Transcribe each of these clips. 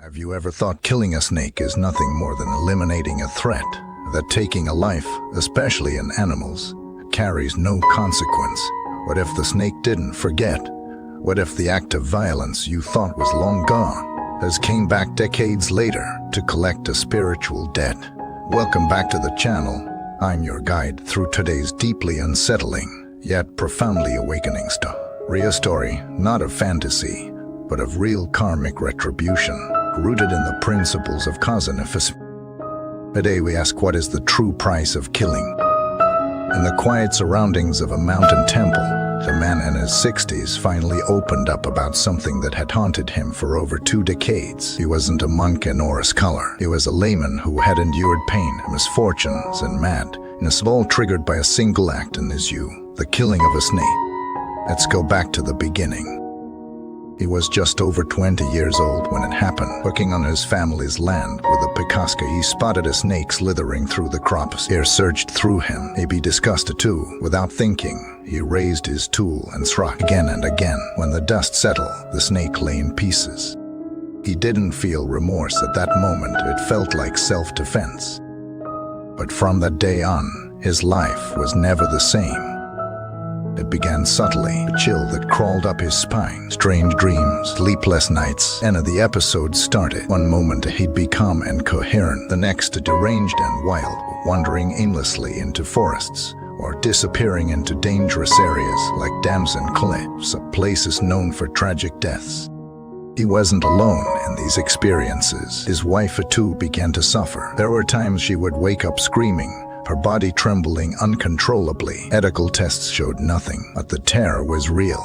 Have you ever thought killing a snake is nothing more than eliminating a threat? That taking a life, especially in animals, carries no consequence? What if the snake didn't forget? What if the act of violence you thought was long gone has came back decades later to collect a spiritual debt? Welcome back to the channel. I'm your guide through today's deeply unsettling, yet profoundly awakening story, not of fantasy, but of real karmic retribution, rooted in the principles of cause and effect. Today we ask, what is the true price of killing? In the quiet surroundings of a mountain temple, a man in his 60s finally opened up about something that had haunted him for over 2 decades. He wasn't a monk nor a scholar. He was a layman who had endured pain, misfortunes, and madness, all triggered by a single act in his youth, the killing of a snake. Let's go back to the beginning. He was just over 20 years old when it happened. Working on his family's land with a picasca, he spotted a snake slithering through the crops. Air surged through him. Maybe disgusted too. Without thinking, he raised his tool and struck again and again. When the dust settled, the snake lay in pieces. He didn't feel remorse at that moment. It felt like self-defense. But from that day on, his life was never the same. It began subtly, a chill that crawled up his spine, strange dreams, sleepless nights, and the episode started. One moment he'd be calm and coherent, the next deranged and wild, wandering aimlessly into forests, or disappearing into dangerous areas like dams and cliffs, places known for tragic deaths. He wasn't alone in these experiences. His wife too began to suffer. There were times she would wake up screaming, her body trembling uncontrollably. Medical tests showed nothing, but the terror was real.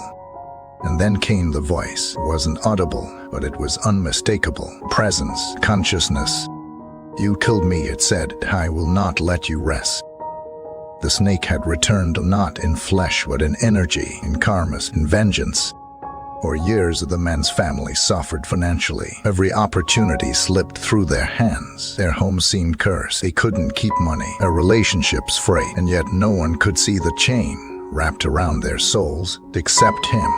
And then came the voice. It wasn't audible, but it was unmistakable. Presence, consciousness. "You killed me," it said. "I will not let you rest." The snake had returned, not in flesh, but in energy, in karma, in vengeance. For years, the man's family suffered financially. Every opportunity slipped through their hands. Their home seemed cursed. They couldn't keep money. Their relationships frayed. And yet no one could see the chain wrapped around their souls except him.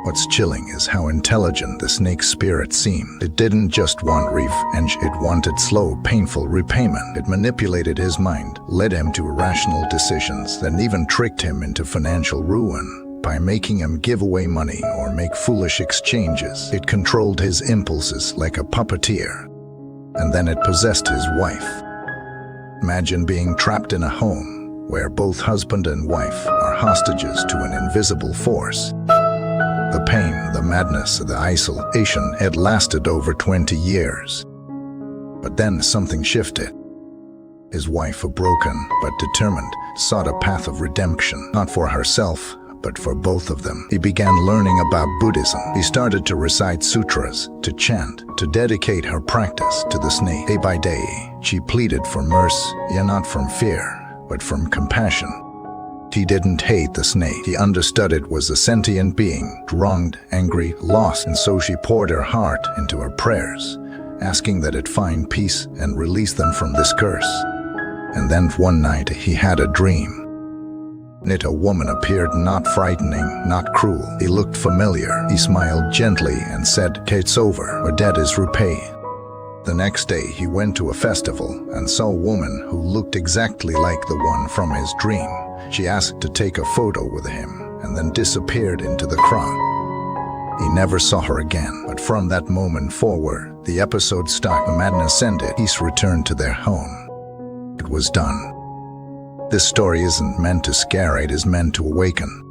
What's chilling is how intelligent the snake's spirit seemed. It didn't just want revenge. It wanted slow, painful repayment. It manipulated his mind, led him to irrational decisions, and even tricked him into financial ruin. By making him give away money or make foolish exchanges, it controlled his impulses like a puppeteer. And then it possessed his wife. Imagine being trapped in a home where both husband and wife are hostages to an invisible force. The pain, the madness, the isolation had lasted over 20 years. But then something shifted. His wife, broken but determined, sought a path of redemption, not for herself, but for both of them. He began learning about Buddhism. He started to recite sutras, to chant, to dedicate her practice to the snake. Day by day, she pleaded for mercy, not from fear, but from compassion. He didn't hate the snake. He understood it was a sentient being, wronged, angry, lost, and so she poured her heart into her prayers, asking that it find peace and release them from this curse. And then one night, he had a dream. A woman appeared, not frightening, not cruel. He looked familiar. He smiled gently and said, "It's over. Our debt is repaid." The next day, he went to a festival and saw a woman who looked exactly like the one from his dream. She asked to take a photo with him and then disappeared into the crowd. He never saw her again, but from that moment forward, the episode stopped. The madness ended. Peace returned to their home. It was done. This story isn't meant to scare, it is meant to awaken.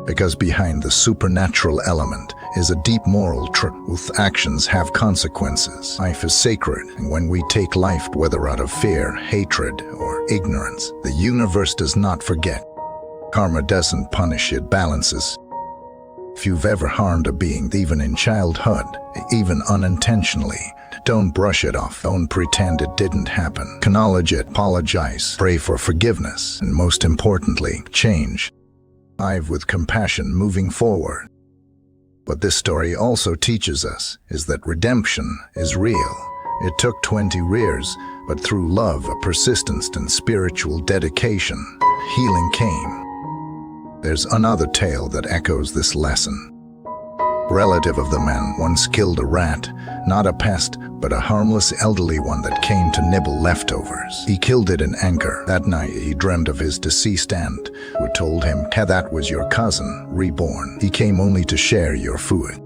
Because behind the supernatural element is a deep moral truth. Actions have consequences. Life is sacred, and when we take life, whether out of fear, hatred, or ignorance, the universe does not forget. Karma doesn't punish, it balances. If you've ever harmed a being, even in childhood, even unintentionally, don't brush it off. Don't pretend it didn't happen. Acknowledge it, apologize, pray for forgiveness, and most importantly, change. Live with compassion moving forward. What this story also teaches us is that redemption is real. It took 20 years, but through love, persistence, and spiritual dedication, healing came. There's another tale that echoes this lesson. Relative of the man once killed a rat, not a pest, but a harmless elderly one that came to nibble leftovers. He killed it in anger. That night he dreamed of his deceased aunt, who told him, that was your cousin, reborn. He came only to share your food.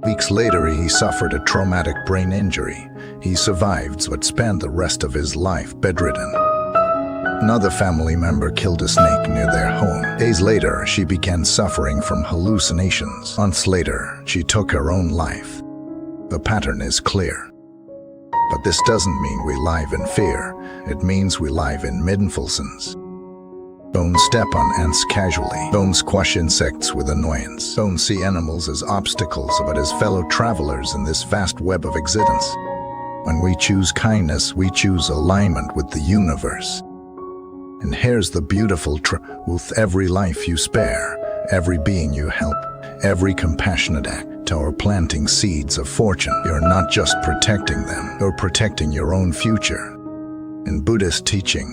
Weeks later he suffered a traumatic brain injury. He survived but spent the rest of his life bedridden. Another family member killed a snake near their home. Days later, she began suffering from hallucinations. Months later, she took her own life. The pattern is clear. But this doesn't mean we live in fear. It means we live in mindfulness. Don't step on ants casually. Don't squash insects with annoyance. Don't see animals as obstacles but as fellow travelers in this vast web of existence. When we choose kindness, we choose alignment with the universe. And here's the beautiful truth: with every life you spare, every being you help, every compassionate act, or planting seeds of fortune, you're not just protecting them, you're protecting your own future. In Buddhist teaching,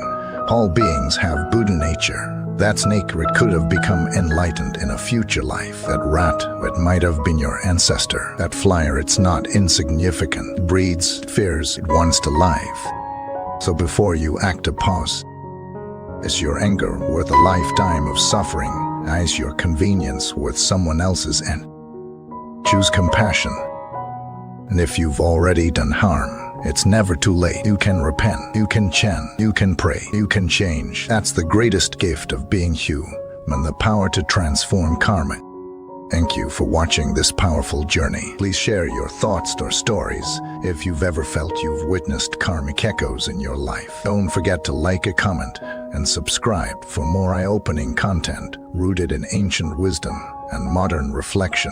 all beings have Buddha nature. That snake could have become enlightened in a future life. That rat, it might have been your ancestor. That flyer, it's not insignificant. It breeds, fears, it wants to live. So before you act, a pause. Is your anger worth a lifetime of suffering? Is your convenience worth someone else's end? Choose compassion. And if you've already done harm, it's never too late. You can repent, you can chant, you can pray, you can change. That's the greatest gift of being human, the power to transform karma. Thank you for watching this powerful journey. Please share your thoughts or stories if you've ever felt you've witnessed karmic echoes in your life. Don't forget to like, a comment, and subscribe for more eye-opening content rooted in ancient wisdom and modern reflection.